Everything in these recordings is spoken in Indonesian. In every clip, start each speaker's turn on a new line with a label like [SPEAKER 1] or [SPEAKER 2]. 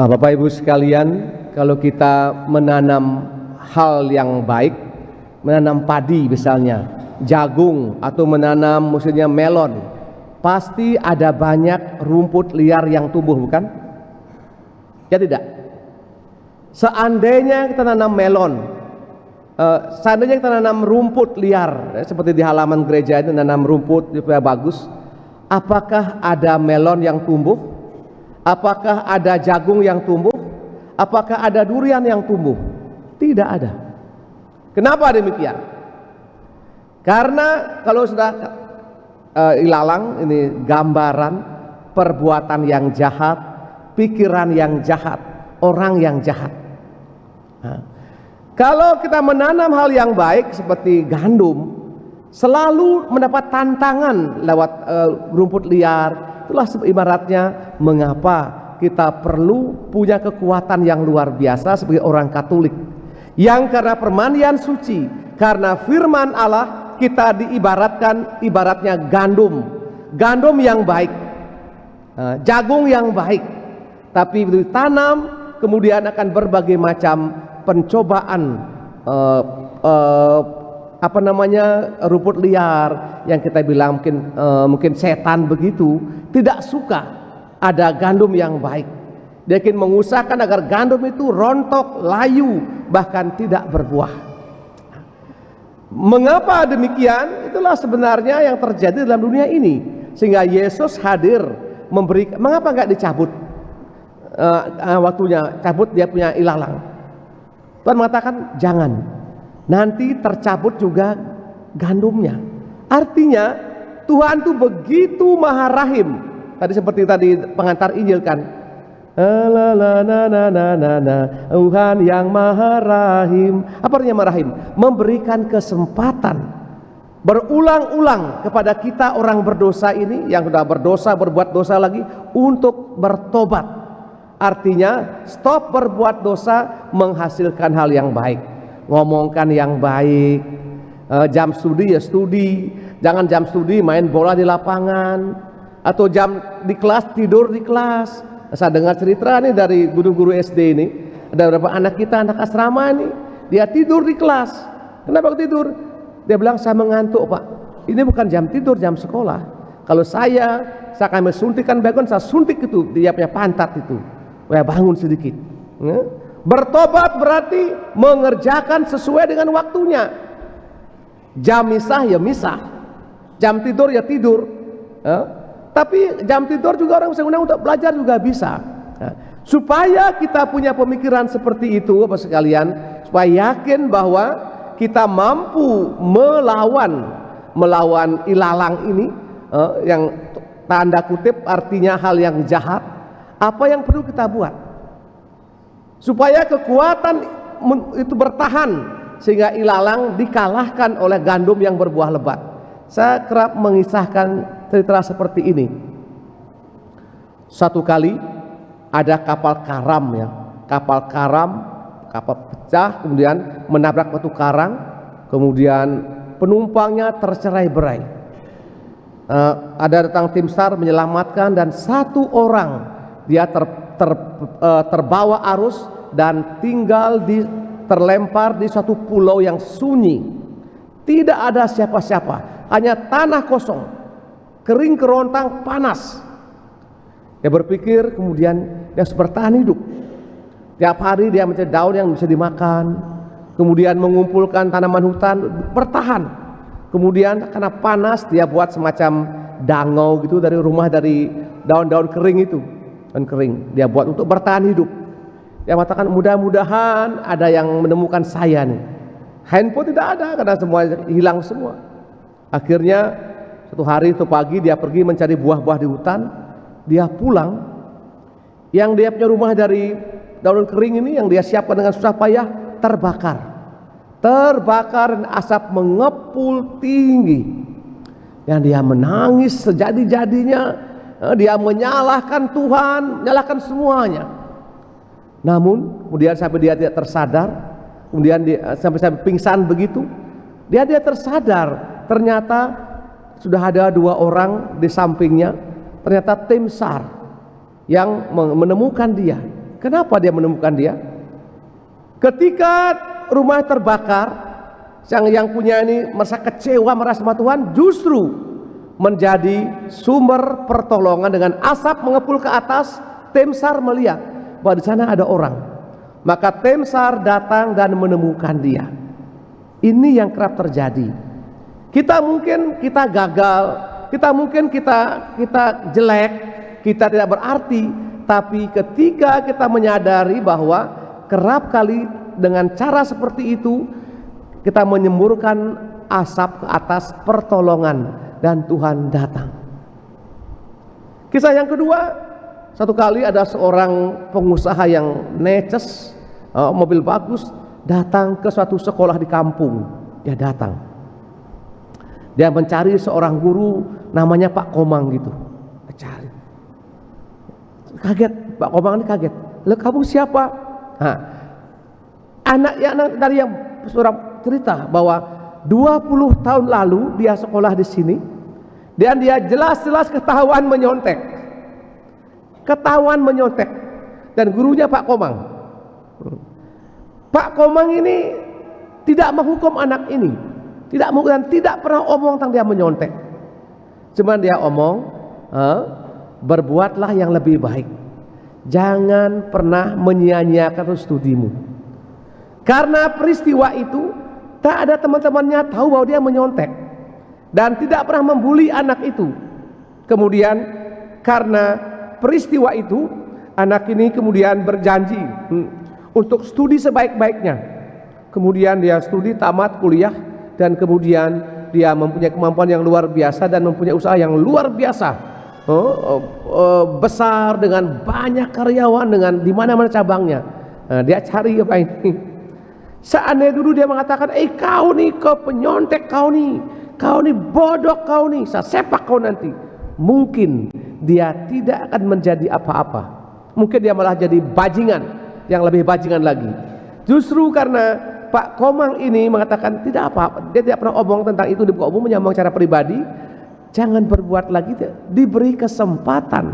[SPEAKER 1] Bapak Ibu sekalian, kalau kita menanam hal yang baik, menanam padi misalnya, jagung, atau menanam maksudnya melon, pasti ada banyak rumput liar yang tumbuh, bukan? Ya tidak? Seandainya kita nanam melon, seandainya kita nanam rumput liar, seperti di halaman gereja itu nanam rumput supaya bagus, apakah ada melon yang tumbuh? Apakah ada jagung yang tumbuh? Apakah ada durian yang tumbuh? Tidak ada. Kenapa demikian? Karena kalau sudah ilalang, ini gambaran perbuatan yang jahat, pikiran yang jahat, orang yang jahat. Nah, kalau kita menanam hal yang baik seperti gandum, selalu mendapat tantangan lewat rumput liar. Itulah ibaratnya mengapa kita perlu punya kekuatan yang luar biasa sebagai orang Katolik, yang karena permandian suci, karena firman Allah, kita diibaratkan ibaratnya gandum yang baik, jagung yang baik, tapi ditanam kemudian akan berbagai macam pencobaan, rumput liar yang kita bilang mungkin setan begitu, tidak suka ada gandum yang baik. Dia ingin mengusahakan agar gandum itu rontok, layu, bahkan tidak berbuah. Mengapa demikian? Itulah sebenarnya yang terjadi dalam dunia ini, sehingga Yesus hadir memberi. Mengapa nggak dicabut waktunya, cabut dia punya ilalang? Tuhan mengatakan jangan, nanti tercabut juga gandumnya. Artinya Tuhan itu begitu maha rahim. Tadi seperti tadi pengantar Injil kan, Tuhan yang maha rahim. Apa artinya maha rahim? Memberikan kesempatan berulang-ulang kepada kita orang berdosa ini, yang sudah berdosa, berbuat dosa lagi, untuk bertobat. Artinya stop berbuat dosa, menghasilkan hal yang baik, ngomongkan yang baik, jam studi ya studi, jangan jam studi main bola di lapangan, atau jam di kelas tidur di kelas. Saya dengar cerita nih dari guru-guru SD ini, ada beberapa anak kita, anak asrama ini, dia tidur di kelas. Kenapa tidur? Dia bilang saya mengantuk Pak. Ini bukan jam tidur, jam sekolah. Kalau saya akan suntikan bagon, saya suntik itu dia punya pantat itu, supaya bangun sedikit. Bertobat berarti mengerjakan sesuai dengan waktunya. Jam misah ya misah, jam tidur ya tidur. Tapi jam tidur juga orang bisa gunakan untuk belajar juga bisa. Supaya kita punya pemikiran seperti itu, Bapak sekalian, supaya yakin bahwa kita mampu melawan ilalang ini, yang tanda kutip artinya hal yang jahat. Apa yang perlu kita buat supaya kekuatan itu bertahan, sehingga ilalang dikalahkan oleh gandum yang berbuah lebat? Saya kerap mengisahkan cerita seperti ini. Satu kali ada kapal karam ya, kapal pecah, kemudian menabrak batu karang, kemudian penumpangnya tercerai-berai. Ada datang tim SAR menyelamatkan, dan satu orang dia terbawa arus dan terlempar di suatu pulau yang sunyi, tidak ada siapa-siapa, hanya tanah kosong, kering kerontang, panas. Dia berpikir, kemudian dia harus bertahan hidup. Tiap hari dia mencari daun yang bisa dimakan, kemudian mengumpulkan tanaman hutan, bertahan. Kemudian karena panas, dia buat semacam dangau gitu dari rumah, dari daun-daun kering itu, daun kering. Dia buat untuk bertahan hidup. Dia mengatakan mudah-mudahan ada yang menemukan saya nih. Handphone tidak ada karena semua hilang semua. Akhirnya suatu hari, suatu pagi dia pergi mencari buah-buah di hutan. Dia pulang, yang dia punya rumah dari daun kering ini yang dia siapkan dengan susah payah terbakar dan asap mengepul tinggi. Yang dia menangis sejadi-jadinya, dia menyalahkan Tuhan, menyalahkan semuanya. Namun kemudian sampai dia tidak tersadar, kemudian sampai pingsan begitu, dia tersadar, ternyata sudah ada dua orang di sampingnya. Ternyata tim SAR yang menemukan dia. Kenapa dia menemukan dia? Ketika rumah terbakar, yang punya ini merasa kecewa, merasa sama Tuhan, justru menjadi sumber pertolongan dengan asap mengepul ke atas. Tim SAR melihat bahwa di sana ada orang, maka tim SAR datang dan menemukan dia. Ini yang kerap terjadi. Kita gagal, kita jelek, kita tidak berarti, tapi ketika kita menyadari bahwa kerap kali dengan cara seperti itu kita menyemburkan asap ke atas pertolongan dan Tuhan datang. Kisah yang kedua, satu kali ada seorang pengusaha yang neces, mobil bagus, datang ke suatu sekolah di kampung. Dia mencari seorang guru namanya Pak Komang gitu. Cari. Kaget, Pak Komang ini kaget. "Lah kamu siapa?" Anak dari yang seorang cerita bahwa 20 tahun lalu dia sekolah di sini dan dia jelas-jelas ketahuan menyontek. Dan gurunya Pak Komang. Pak Komang ini tidak menghukum anak ini, tidak pernah omong tentang dia menyontek. Cuman dia omong, berbuatlah yang lebih baik. Jangan pernah menyia-nyiakan studimu. Karena peristiwa itu tak ada teman-temannya tahu bahwa dia menyontek dan tidak pernah membuli anak itu. Kemudian karena peristiwa itu, anak ini kemudian berjanji untuk studi sebaik-baiknya. Kemudian dia studi tamat kuliah dan kemudian dia mempunyai kemampuan yang luar biasa dan mempunyai usaha yang luar biasa, besar dengan banyak karyawan, dengan di mana-mana cabangnya. Dia cari apa ini? Seandainya dulu dia mengatakan, kau nih, kau penyontek, kau nih bodoh, kau nih, saya sepak kau nanti. Mungkin dia tidak akan menjadi apa-apa. Mungkin dia malah jadi bajingan, yang lebih bajingan lagi. Justru karena Pak Komang ini mengatakan tidak apa-apa, dia tidak pernah omong tentang itu di muka umum, menyambung cara pribadi. Jangan berbuat lagi, diberi kesempatan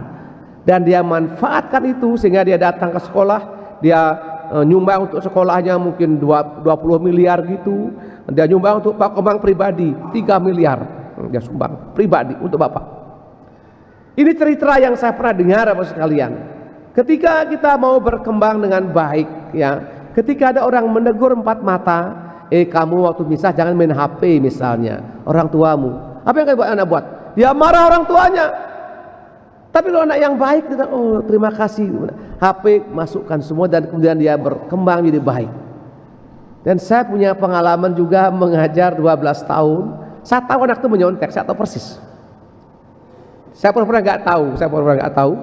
[SPEAKER 1] dan dia manfaatkan itu sehingga dia datang ke sekolah, dia nyumbang untuk sekolahnya mungkin 20 miliar gitu. Dia nyumbang untuk Pak Komang pribadi 3 miliar, dia sumbang pribadi untuk Bapak. Ini cerita yang saya pernah dengar Bapak sekalian. Ketika kita mau berkembang dengan baik, ya, ketika ada orang menegur empat mata, kamu waktu misah jangan main HP misalnya, orang tuamu, apa yang anak buat? Dia marah orang tuanya. Tapi kalau anak yang baik, dia, terima kasih, HP masukkan semua dan kemudian dia berkembang jadi baik. Dan saya punya pengalaman juga mengajar 12 tahun. Saya tahu anak itu menyontek, saya tahu persis. Saya pernah nggak tahu.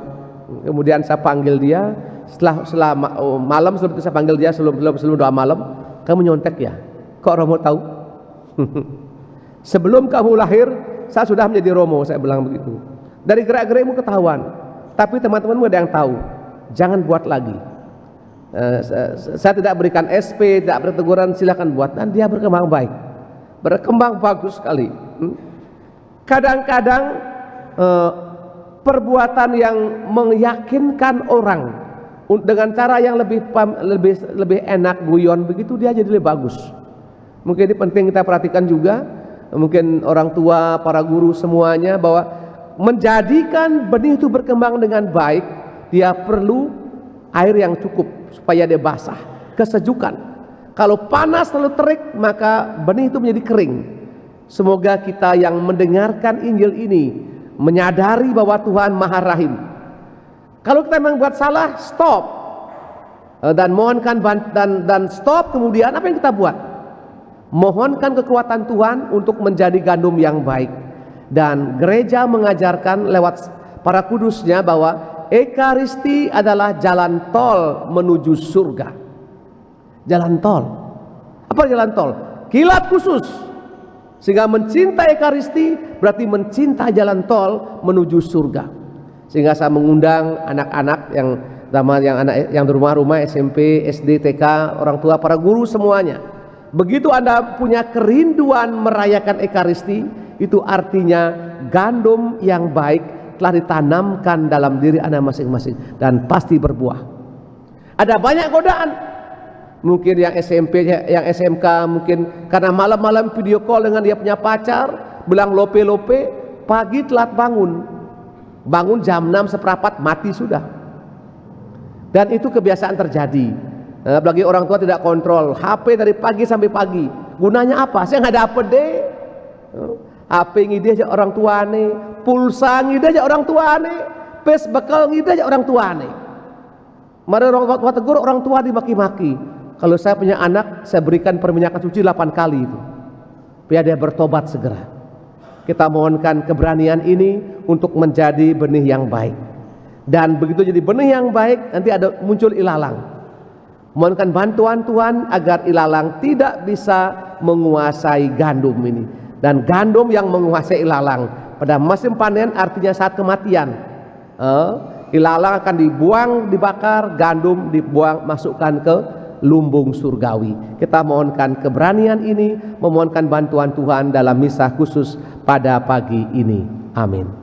[SPEAKER 1] Kemudian saya panggil dia setelah malam, sebelum itu saya panggil dia sebelum doa malam. Kamu nyontek ya? Kok Romo tahu? Sebelum kamu lahir, saya sudah menjadi Romo, saya bilang begitu. Dari gerak-gerikmu ketahuan, tapi teman-temanmu ada yang tahu. Jangan buat lagi. Saya tidak berikan SP, tidak berteguran, silakan buat. Dan dia berkembang baik, berkembang bagus sekali. Kadang-kadang perbuatan yang meyakinkan orang dengan cara yang lebih enak, guyon begitu, dia jadi lebih bagus. Mungkin ini penting kita perhatikan juga, mungkin orang tua, para guru semuanya, bahwa menjadikan benih itu berkembang dengan baik, dia perlu air yang cukup supaya dia basah, kesejukan. Kalau panas terlalu terik, maka benih itu menjadi kering. Semoga kita yang mendengarkan Injil ini menyadari bahwa Tuhan Maha Rahim. Kalau kita memang buat salah, stop dan mohonkan dan stop. Kemudian apa yang kita buat? Mohonkan kekuatan Tuhan untuk menjadi gandum yang baik. Dan gereja mengajarkan lewat para kudusnya bahwa Ekaristi adalah jalan tol menuju surga. Jalan tol. Apa jalan tol? Kilat khusus. Sehingga mencintai Ekaristi berarti mencintai jalan tol menuju surga. Sehingga saya mengundang anak-anak yang di rumah-rumah, SMP, SD, TK, orang tua, para guru semuanya. Begitu Anda punya kerinduan merayakan Ekaristi, itu artinya gandum yang baik telah ditanamkan dalam diri Anda masing-masing dan pasti berbuah. Ada banyak godaan. Mungkin yang SMP, yang SMK, mungkin karena malam-malam video call dengan dia punya pacar, bilang lope-lope, pagi telat bangun. Bangun jam 6:15 mati sudah. Dan itu kebiasaan terjadi. Bagi orang tua tidak kontrol, HP dari pagi sampai pagi. Gunanya apa? Saya nggak dapet deh. HP ngide aja orang tua nih, pulsa ngide aja orang tua nih, pes bekal ngide aja orang tua nih. Mari orang tua tegur, orang tua dimaki-maki. Kalau saya punya anak, saya berikan perminyakan suci 8 kali itu. Biar dia bertobat segera. Kita mohonkan keberanian ini untuk menjadi benih yang baik. Dan begitu jadi benih yang baik, nanti ada muncul ilalang. Mohonkan bantuan Tuhan agar ilalang tidak bisa menguasai gandum ini. Dan gandum yang menguasai ilalang pada musim panen artinya saat kematian. Ilalang akan dibuang, dibakar, gandum dibuang, masukkan ke lumbung surgawi. Kita mohonkan keberanian ini, memohonkan bantuan Tuhan dalam misa khusus pada pagi ini. Amin.